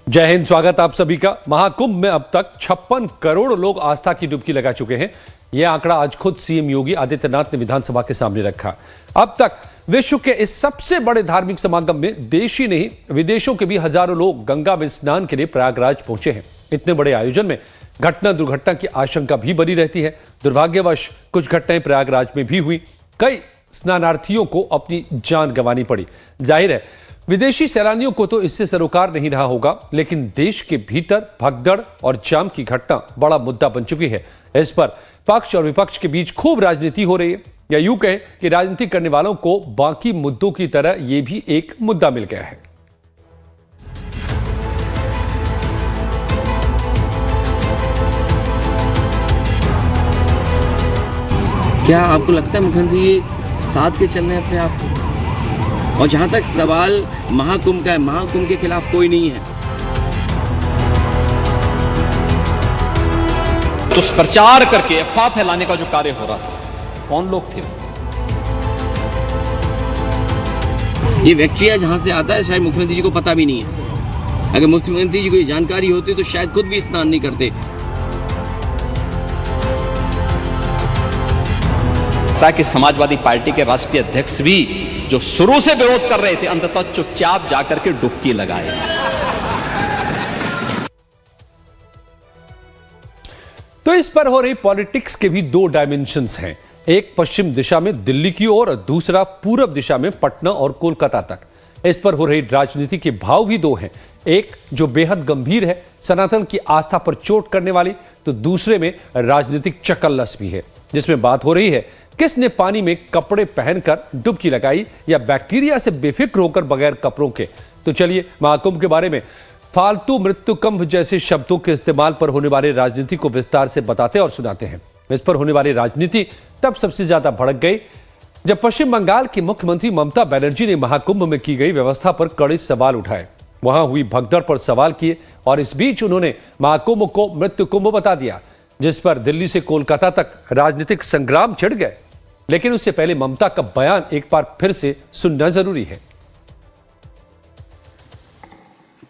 जय हिंद। स्वागत आप सभी का। महाकुंभ में अब तक 56 करोड़ लोग आस्था की डुबकी लगा चुके हैं। यह आंकड़ा आज खुद सीएम योगी आदित्यनाथ ने विधानसभा के सामने रखा। अब तक विश्व के इस सबसे बड़े धार्मिक समागम में देश ही नहीं विदेशों के भी हजारों लोग गंगा में स्नान के लिए प्रयागराज पहुंचे हैं। इतने बड़े आयोजन में घटना दुर्घटना की आशंका भी बनी रहती है। दुर्भाग्यवश कुछ घटनाएं प्रयागराज में भी हुई। कई स्नानार्थियों को अपनी जान गंवानी पड़ी। जाहिर है विदेशी सैलानियों को तो इससे सरोकार नहीं रहा होगा, लेकिन देश के भीतर भगदड़ और जाम की घटना बड़ा मुद्दा बन चुकी है। इस पर पक्ष और विपक्ष के बीच खूब राजनीति हो रही है, या यूं कहें कि राजनीति करने वालों को बाकी मुद्दों की तरह यह भी एक मुद्दा मिल गया है। क्या आपको लगता है मुख्यमंत्री ये साथ के चल रहे हैं अपने आप को? और जहां तक सवाल महाकुंभ का है, महाकुंभ के खिलाफ कोई नहीं है। दुष्प्रचार करके अफवाह फैलाने का जो कार्य हो रहा था, कौन लोग थे? ये बैक्टीरिया जहां से आता है शायद मुख्यमंत्री जी को पता भी नहीं है। अगर मुख्यमंत्री जी को ये जानकारी होती तो शायद खुद भी स्नान नहीं करते। ताकि समाजवादी पार्टी के राष्ट्रीय अध्यक्ष भी जो शुरू से विरोध कर रहे थे, अंततः चुपचाप जाकर के डुबकी लगाए। तो इस पर हो रही पॉलिटिक्स के भी दो डायमेंशंस हैं। एक पश्चिम दिशा में दिल्ली की ओर और दूसरा पूरब दिशा में पटना और कोलकाता तक। इस पर हो रही राजनीति के भाव भी दो हैं। एक जो बेहद गंभीर है, सनातन की आस्था पर चोट करने वाली, तो दूसरे में राजनीतिक चकल्लस भी है, जिसमें बात हो रही है किसने पानी में कपड़े पहनकर डुबकी लगाई या बैक्टीरिया से बेफिक्र होकर बगैर कपड़ों के। तो चलिए महाकुंभ के बारे में फालतू मृत्युकुंभ जैसे शब्दों के इस्तेमाल पर होने वाली राजनीति को विस्तार से बताते और सुनाते हैं। इस पर होने वाली राजनीति तब सबसे ज्यादा भड़क गई जब पश्चिम बंगाल की मुख्यमंत्री ममता बनर्जी ने महाकुंभ में की गई व्यवस्था पर कड़े सवाल उठाए। वहां हुई भगदड़ पर सवाल किए और इस बीच उन्होंने महाकुंभ को मृत्युकुंभ बता दिया, जिस पर दिल्ली से कोलकाता तक राजनीतिक संग्राम छिड़ गए। लेकिन उससे पहले ममता का बयान एक बार फिर से सुनना जरूरी है।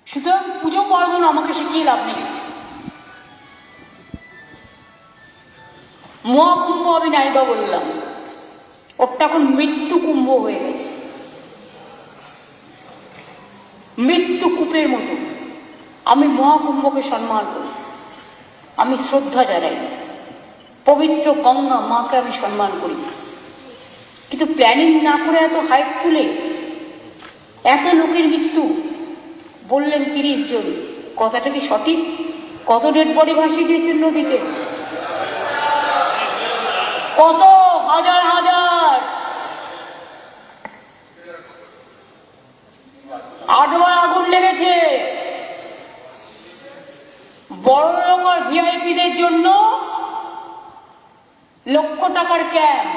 সুতরাং পুজো পার্বণ আমাকে শিখিয়ে লাভ নেই। মহাকুম্ভ আমি নাইবা বললাম, ওটা এখন মৃত্যু কুম্ভ হয়ে গেছে। মৃত্যু কূপের মতো আমি মহাকুম্ভকে সম্মান করি, আমি শ্রদ্ধা জানাই, পবিত্র গঙ্গা মাকে আমি সম্মান করি। কিন্তু প্ল্যানিং না করে এত হাইপ তুলে এত লোকের মৃত্যু বললেন 30 জন, কথাটা কি সঠিক? কত ডেড বডি ভাসিয়ে দিয়েছেন নদীতে? কত হাজার হাজার 8বার আগুন লেগেছে। বড় লোক আর ভিআইপিদের জন্য লক্ষ টাকার ক্যাম্প,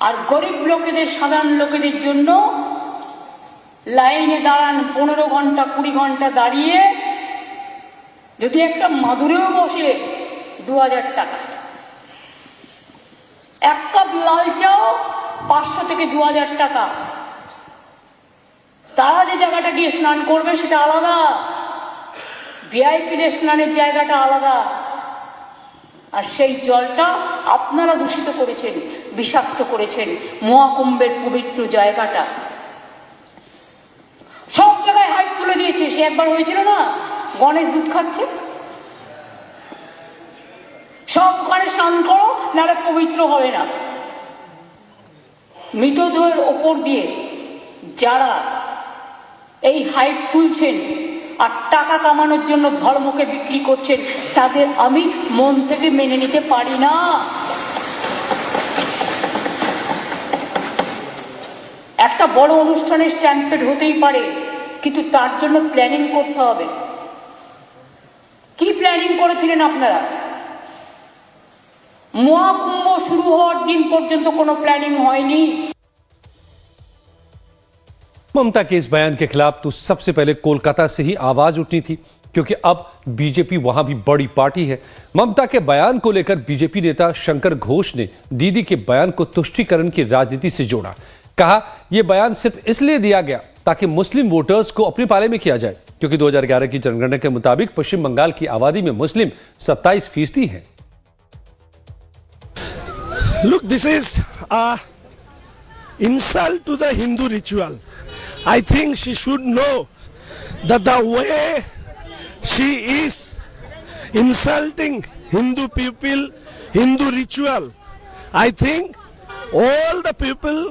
আর গরিব লোকেদের সাধারণ লোকেদের জন্য লাইনে দাঁড়ান 15 ঘন্টা 20 ঘন্টা দাঁড়িয়ে, যদি একটা মাদুরেও বসে 2000 টাকা, এক কাপ লাল চাও 500 থেকে 2000 টাকা। তারা যে জায়গাটা গিয়ে স্নান করবে সেটা আলাদা, ভিআইপিদের স্নানের জায়গাটা আলাদা। আর সেই জলটা আপনারা দূষিত করেছেন, বিষাক্ত করেছেন মহাকুম্ভের পবিত্র জায়গাটা। সব জায়গায় হাইপ তুলে দিয়েছে। সে একবার হয়েছিল না, গণেশ দুধ খাচ্ছে, সব ওখানে স্নান করো নাহলে পবিত্র হবে না। মৃতদেহের ওপর দিয়ে যারা এই হাইপ তুলছেন আর টাকা কামানোর জন্য ধর্মকে বিক্রি করছেন, তাদের আমি মন থেকে মেনে নিতে পারি না। একটা বড় অনুষ্ঠানের স্ট্যাম্পেড হতেই পারে, কিন্তু তার জন্য প্ল্যানিং করতে হবে। কি প্ল্যানিং করেছিলেন আপনারা? মহাকুম্ভ শুরু হওয়ার দিন পর্যন্ত কোনো প্ল্যানিং হয়নি। ममता के इस बयान के खिलाफ तो सबसे पहले कोलकाता से ही आवाज उठनी थी, क्योंकि अब बीजेपी वहां भी बड़ी पार्टी है। ममता के बयान को लेकर बीजेपी नेता शंकर घोष ने दीदी के बयान को तुष्टीकरण की राजनीति से जोड़ा। कहा यह बयान सिर्फ इसलिए दिया गया ताकि मुस्लिम वोटर्स को अपने पाले में किया जाए, क्योंकि 2011 की जनगणना के मुताबिक पश्चिम बंगाल की आबादी में मुस्लिम 27% हैं। Look, this is a insult to the Hindu ritual. I think she should know that the way she is insulting Hindu people, Hindu ritual. I think all the people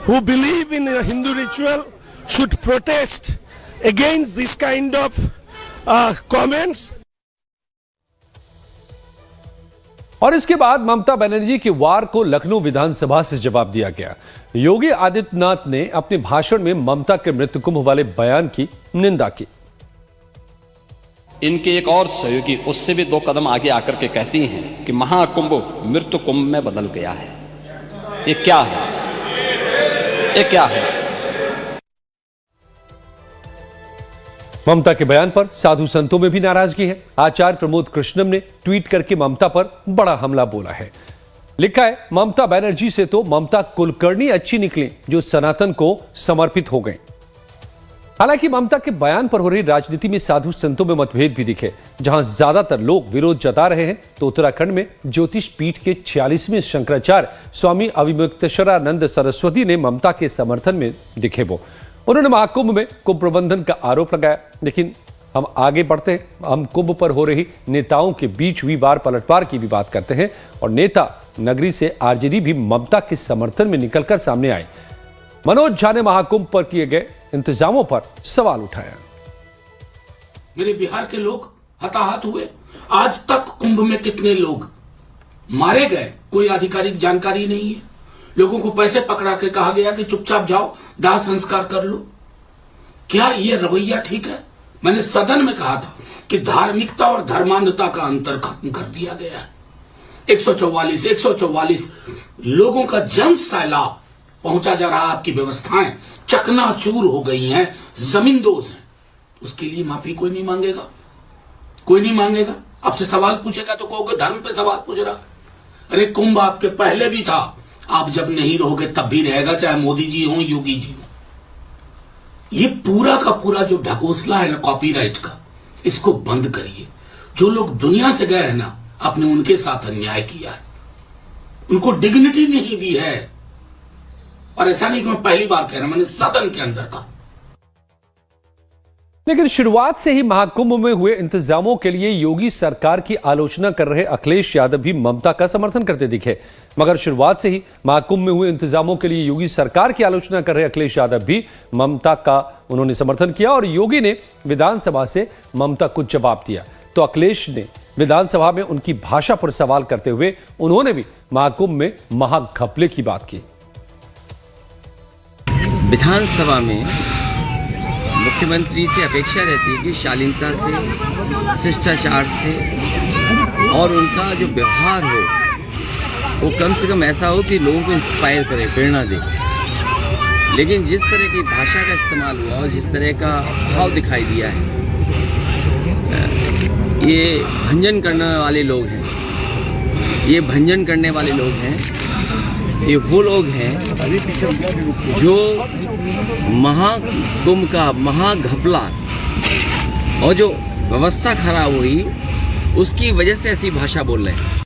who believe in a Hindu ritual should protest against this kind of comments. और इसके बाद ममता बनर्जी के वार को लखनऊ विधानसभा से जवाब दिया गया। योगी आदित्यनाथ ने अपने भाषण में ममता के मृत्यु कुंभ वाले बयान की निंदा की। इनके एक और सहयोगी उससे भी 2 कदम आगे आकर के कहती हैं कि महाकुंभ मृत्यु कुंभ में बदल गया है। ये क्या है? ये क्या है? ममता के बयान पर साधु संतों में भी नाराजगी है। आचार्य प्रमोद कृष्णम ने ट्वीट करके ममता पर बड़ा हमला बोला है। लिखा है, ममता बनर्जी से तो ममता कुलकर्णी अच्छी निकली जो सनातन को समर्पित हो गए। हालांकि ममता के बयान पर हो रही राजनीति में साधु संतों में मतभेद भी दिखे। जहां ज्यादातर लोग विरोध जता रहे हैं, तो उत्तराखंड में ज्योतिष पीठ के 46वें शंकराचार्य स्वामी अविमुक्तेश्वरानंद सरस्वती ने ममता के समर्थन में दिखे। उन्होंने महाकुंभ में कुंभ प्रबंधन का आरोप लगाया। लेकिन हम आगे बढ़ते हैं, हम कुंभ पर हो रही नेताओं के बीच हुई बार पलटवार की भी बात करते हैं। और नेता नगरी से आरजेडी भी ममता के समर्थन में निकलकर सामने आए। मनोज झा ने महाकुंभ पर किए गए इंतजामों पर सवाल उठाया। मेरे बिहार के लोग हताहत हुए। आज तक कुंभ में कितने लोग मारे गए कोई आधिकारिक जानकारी नहीं है। लोगों को पैसे पकड़ा के कहा गया कि चुपचाप जाओ, दाह संस्कार कर लो। क्या ये रवैया ठीक है? मैंने सदन में कहा था कि धार्मिकता और धर्मांधता का अंतर खत्म कर दिया गया है। 144 लोगों का जन सैलाब पहुंचा जा रहा। आपकी व्यवस्थाएं चकनाचूर हो गई हैं, जमींदोज हैं। उसके लिए माफी कोई नहीं मांगेगा, कोई नहीं मांगेगा। आपसे सवाल पूछेगा तो कहोगे धर्म पे सवाल पूछ रहा। अरे कुंभ आपके पहले भी था, आप जब नहीं रहोगे तब भी रहेगा, चाहे मोदी जी हो योगी जी हो। ये पूरा का पूरा जो ढकोसला है ना कॉपीराइट का, इसको बंद करिए। जो लोग दुनिया से गए हैं ना, आपने उनके साथ अन्याय किया है, उनको डिग्निटी नहीं दी है। और ऐसा नहीं कि मैं पहली बार कह रहा हूं, मैंने सदन के अंदर कहा। लेकिन शुरुआत से ही महाकुंभ में हुए इंतजामों के लिए योगी सरकार की आलोचना कर रहे अखिलेश यादव भी ममता का समर्थन करते दिखे। मगर शुरुआत से ही महाकुंभ में हुए इंतजामों के लिए योगी सरकार की आलोचना कर रहे अखिलेश यादव भी ममता का उन्होंने समर्थन किया। और योगी ने विधानसभा से ममता को जवाब दिया, तो अखिलेश ने विधानसभा में उनकी भाषा पर सवाल करते हुए उन्होंने भी महाकुंभ में महाघपले की बात की। विधानसभा में मुख्यमंत्री से अपेक्षा रहती है कि शालीनता से, शिष्टाचार से और उनका जो व्यवहार हो वो कम से कम ऐसा हो कि लोगों को इंस्पायर करे, प्रेरणा दे। लेकिन जिस तरह की भाषा का इस्तेमाल हुआ और जिस तरह का भाव दिखाई दिया है, ये भंजन करने वाले लोग हैं। ये भंजन करने वाले लोग हैं, ये वो लोग हैं जो महाकुंभ का महाघपला और जो व्यवस्था खराब हुई उसकी वजह से ऐसी भाषा बोल रहे हैं।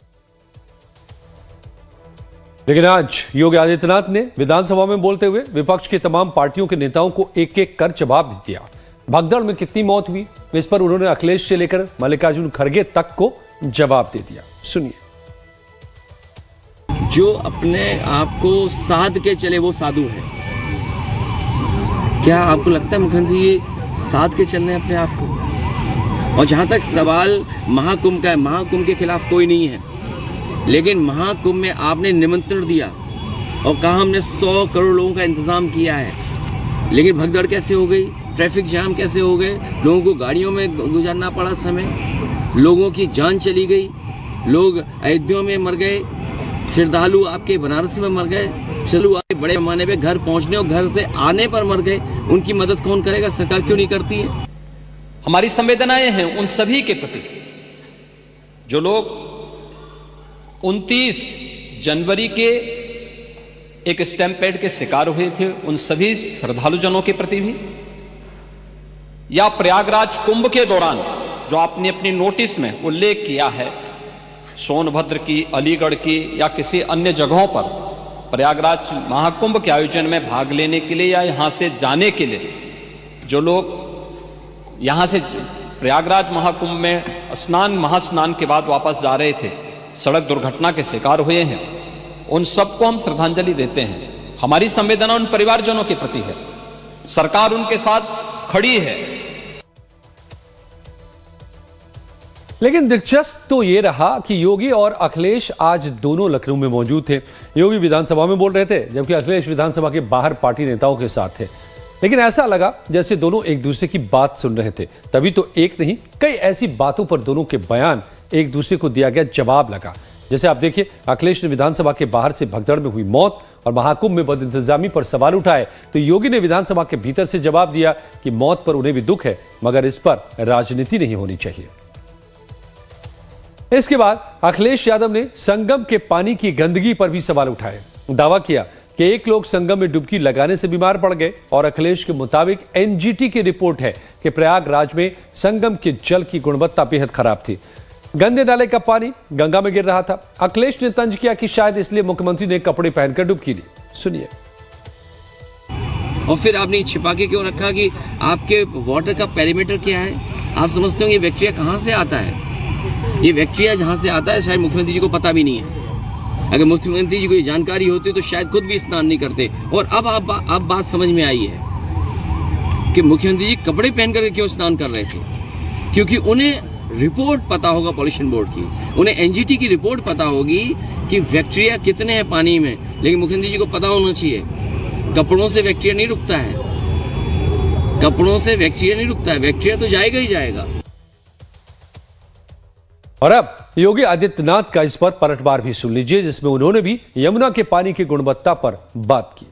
लेकिन आज योगी आदित्यनाथ ने विधानसभा में बोलते हुए विपक्ष की तमाम पार्टियों के नेताओं को एक एक कर जवाब दिया। भगदड़ में कितनी मौत हुई, इस पर उन्होंने अखिलेश से लेकर मल्लिकार्जुन खड़गे तक को जवाब दे दिया। सुनिए। जो अपने आप को साध के चले वो साधु है। क्या आपको लगता है मुख्यमंत्री ये साध के चल रहे हैं अपने आप को? और जहाँ तक सवाल महाकुंभ का है, महाकुंभ के खिलाफ कोई नहीं है, लेकिन महाकुंभ में आपने निमंत्रण दिया और कहा हमने 100 करोड़ लोगों का इंतजाम किया है। लेकिन भगदड़ कैसे हो गई, ट्रैफिक जाम कैसे हो गए, लोगों को गाड़ियों में गुजारना पड़ा समय, लोगों की जान चली गई, लोग अयोध्या में मर गए, श्रद्धालु आपके बनारस में मर गए, श्रद्धालु आपके बड़े पैमाने पे घर पहुंचने और घर से आने पर मर गए। उनकी मदद कौन करेगा? सरकार क्यों नहीं करती है? हमारी संवेदनाएं हैं उन सभी के प्रति जो लोग 29 जनवरी के एक स्टैम्पेड के शिकार हुए थे उन सभी श्रद्धालुजनों के प्रति भी, या प्रयागराज कुंभ के दौरान जो आपने अपनी नोटिस में उल्लेख किया है, सोनभद्र की, अलीगढ़ की या किसी अन्य जगहों पर प्रयागराज महाकुंभ के आयोजन में भाग लेने के लिए या यहां से जाने के लिए जो लोग यहां से प्रयागराज महाकुंभ में महास्नान के बाद वापस जा रहे थे, सड़क दुर्घटना के शिकार हुए हैं, उन सबको हम श्रद्धांजलि देते हैं। हमारी संवेदना उन परिवारजनों के प्रति है, सरकार उनके साथ खड़ी है। लेकिन दिलचस्प तो ये रहा कि योगी और अखिलेश आज दोनों लखनऊ में मौजूद थे। योगी विधानसभा में बोल रहे थे, जबकि अखिलेश विधानसभा के बाहर पार्टी नेताओं के साथ थे। लेकिन ऐसा लगा जैसे दोनों एक दूसरे की बात सुन रहे थे। तभी तो एक नहीं, कई ऐसी बातों पर दोनों के बयान एक दूसरे को दिया गया जवाब लगा। जैसे आप देखिए, अखिलेश ने विधानसभा के बाहर से भगदड़ में हुई मौत और महाकुंभ में बदइंतजामी पर सवाल उठाए, तो योगी ने विधानसभा के भीतर से जवाब दिया कि मौत पर उन्हें भी दुख है, मगर इस पर राजनीति नहीं होनी चाहिए। इसके बाद अखिलेश यादव ने संगम के पानी की गंदगी पर भी सवाल उठाए। दावा किया कि एक लोग संगम में डुबकी लगाने से बीमार पड़ गए और अखिलेश के मुताबिक एनजीटी की रिपोर्ट है कि प्रयागराज में संगम के जल की गुणवत्ता बेहद खराब थी। गंदे नाले का पानी गंगा में गिर रहा था। अखिलेश ने तंज किया कि शायद इसलिए मुख्यमंत्री ने कपड़े पहनकर डुबकी ली। सुनिए। और फिर आपने छिपा के क्यों रखा कि आपके वाटर का पेरीमीटर क्या है? आप समझते हो ये बैक्टीरिया कहाँ से आता है? ये बैक्टीरिया जहाँ से आता है शायद मुख्यमंत्री जी को पता भी नहीं है। अगर मुख्यमंत्री जी को ये जानकारी होती तो शायद खुद भी स्नान नहीं करते। और अब बात समझ में आई है कि मुख्यमंत्री जी कपड़े पहन करके क्यों स्नान कर रहे थे, क्योंकि उन्हें रिपोर्ट पता होगा पॉल्यूशन बोर्ड की, उन्हें एनजीटी की रिपोर्ट पता होगी कि बैक्टीरिया कितने हैं पानी में। लेकिन मुख्यमंत्री जी को पता होना चाहिए कपड़ों से बैक्टीरिया नहीं रुकता है, कपड़ों से बैक्टीरिया नहीं रुकता है, बैक्टीरिया तो जाएगा ही जाएगा। और अब योगी आदित्यनाथ का इस पर पलटवार भी सुन लीजिए, जिसमें उन्होंने भी यमुना के पानी की गुणवत्ता पर बात की।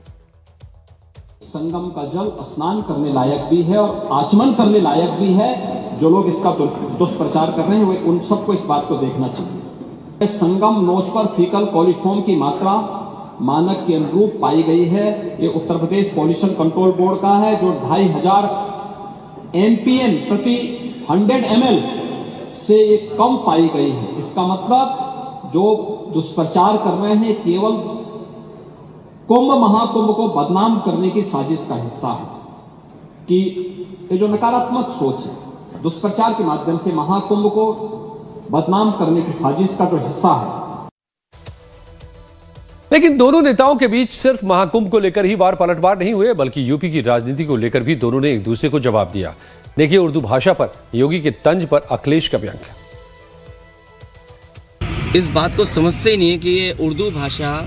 संगम का जल स्नान करने लायक भी है और आचमन करने लायक भी है। जो लोग इसका दुष्प्रचार कर रहे हैं वे उन सबको इस बात को देखना चाहिए। संगम नोच पर फीकल कॉलीफॉर्म की मात्रा मानक के अनुरूप पाई गई है। ये Uttar Pradesh pollution control board का है, जो 2500 एमपीएम प्रति 100 ml से ये कम पाई गई है। इसका मतलब जो दुष्प्रचार कर रहे हैं केवल कुंभ महाकुंभ को बदनाम करने की साजिश का हिस्सा है, कि ये जो नकारात्मक सोच है दुष्प्रचार के माध्यम से महाकुंभ को बदनाम करने की साजिश का जो हिस्सा है। लेकिन दोनों नेताओं के बीच सिर्फ महाकुंभ को लेकर ही वार पलटवार नहीं हुए, बल्कि यूपी की राजनीति को लेकर भी दोनों ने एक दूसरे को जवाब दिया। देखिए उर्दू भाषा पर योगी के तंज पर अखिलेश का बयान। इस बात को समझते ही नहीं है कि ये उर्दू भाषा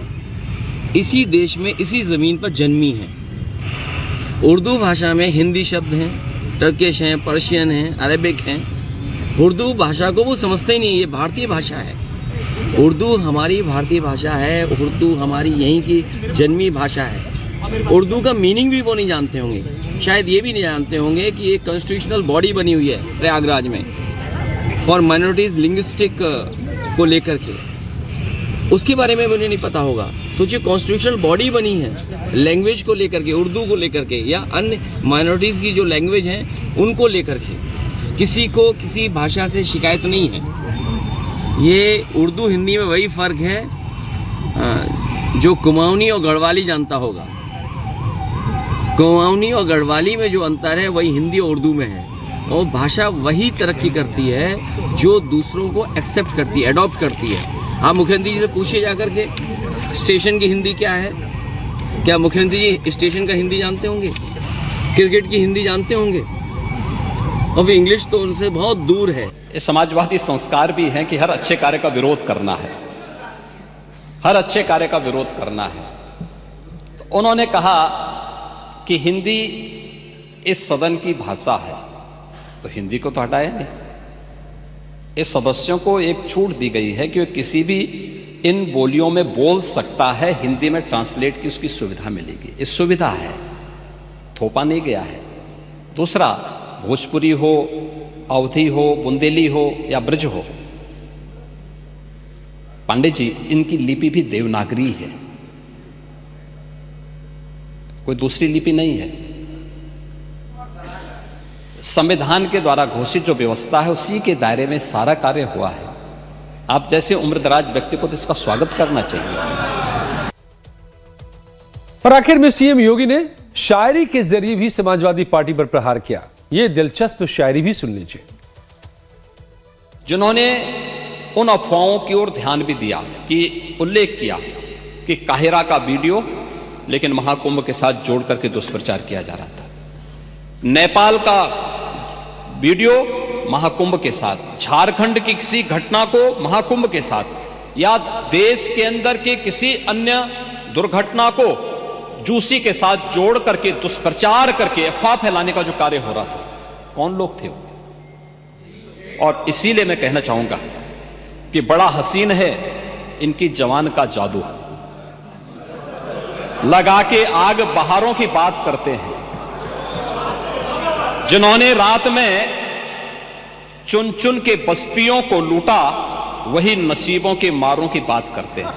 इसी देश में इसी ज़मीन पर जन्मी है। उर्दू भाषा में हिंदी शब्द हैं, टर्किश हैं, पर्शियन हैं, अरबिक हैं। उर्दू भाषा को वो समझते ही नहीं, ये भारतीय भाषा है। उर्दू हमारी भारतीय भाषा है, उर्दू हमारी यहीं की जन्मी भाषा है। उर्दू का मीनिंग भी वो नहीं जानते होंगे, शायद ये भी नहीं जानते होंगे कि एक कॉन्स्टिट्यूशनल बॉडी बनी हुई है प्रयागराज में फॉर माइनॉरिटीज़ लिंग्विस्टिक को लेकर के, उसके बारे में उन्हें नहीं पता होगा। सोचिए कॉन्स्टिट्यूशनल बॉडी बनी है लैंग्वेज को लेकर के, उर्दू को लेकर के या अन्य माइनॉरिटीज़ की जो लैंग्वेज हैं उनको लेकर के। किसी को किसी भाषा से शिकायत नहीं है। ये उर्दू हिंदी में वही फ़र्क है जो कुमाऊनी और गढ़वाली जानता होगा। कुमाऊनी और गढ़वाली में जो अंतर है वही हिंदी और उर्दू में है। और भाषा वही तरक्की करती है जो दूसरों को एक्सेप्ट करती है, अडॉप्ट करती है। आप मुख्यमंत्री जी से पूछिए जाकर के स्टेशन की हिंदी क्या है। क्या मुख्यमंत्री जी स्टेशन का हिंदी जानते होंगे? क्रिकेट की हिंदी जानते होंगे? और वो इंग्लिश तो उनसे बहुत दूर है। ये समाजवादी संस्कार भी है कि हर अच्छे कार्य का विरोध करना है, हर अच्छे कार्य का विरोध करना है। तो उन्होंने कहा कि हिंदी इस सदन की भाषा है, तो हिंदी को तो हटाया नहीं। इस सदस्यों को एक छूट दी गई है कि किसी भी इन बोलियों में बोल सकता है, हिंदी में ट्रांसलेट की उसकी सुविधा मिलेगी। इस सुविधा है, थोपा नहीं गया है। दूसरा, भोजपुरी हो, अवधी हो, बुंदेली हो या ब्रज हो, पांडे जी इनकी लिपि भी देवनागरी है। कोई दूसरी लिपि नहीं है। संविधान के द्वारा घोषित जो व्यवस्था है उसी के दायरे में सारा कार्य हुआ है। आप जैसे उम्रदराज व्यक्ति को तो इसका स्वागत करना चाहिए। और आखिर में सीएम योगी ने शायरी के जरिए भी समाजवादी पार्टी पर प्रहार किया। यह दिलचस्प शायरी भी सुन लीजिए। जिन्होंने उन अफवाहों की ओर ध्यान भी दिया कि उल्लेख किया कि काहिरा का वीडियो लेकिन महाकुंभ के साथ जोड़ करके दुष्प्रचार किया जा रहा था, नेपाल का वीडियो महाकुंभ के साथ, झारखंड की किसी घटना को महाकुंभ के साथ, या देश के अंदर के किसी अन्य दुर्घटना को जूसी के साथ जोड़ करके दुष्प्रचार करके अफवाह फैलाने का जो कार्य हो रहा था, कौन लोग थे वो? और इसीलिए मैं कहना चाहूंगा कि बड़ा हसीन है इनकी जवान का जादू। लगा के आग बहारों की बात करते हैं। जिन्होंने रात में चुन चुन के बस्तियों को लूटा, वही नसीबों के मारों की बात करते हैं।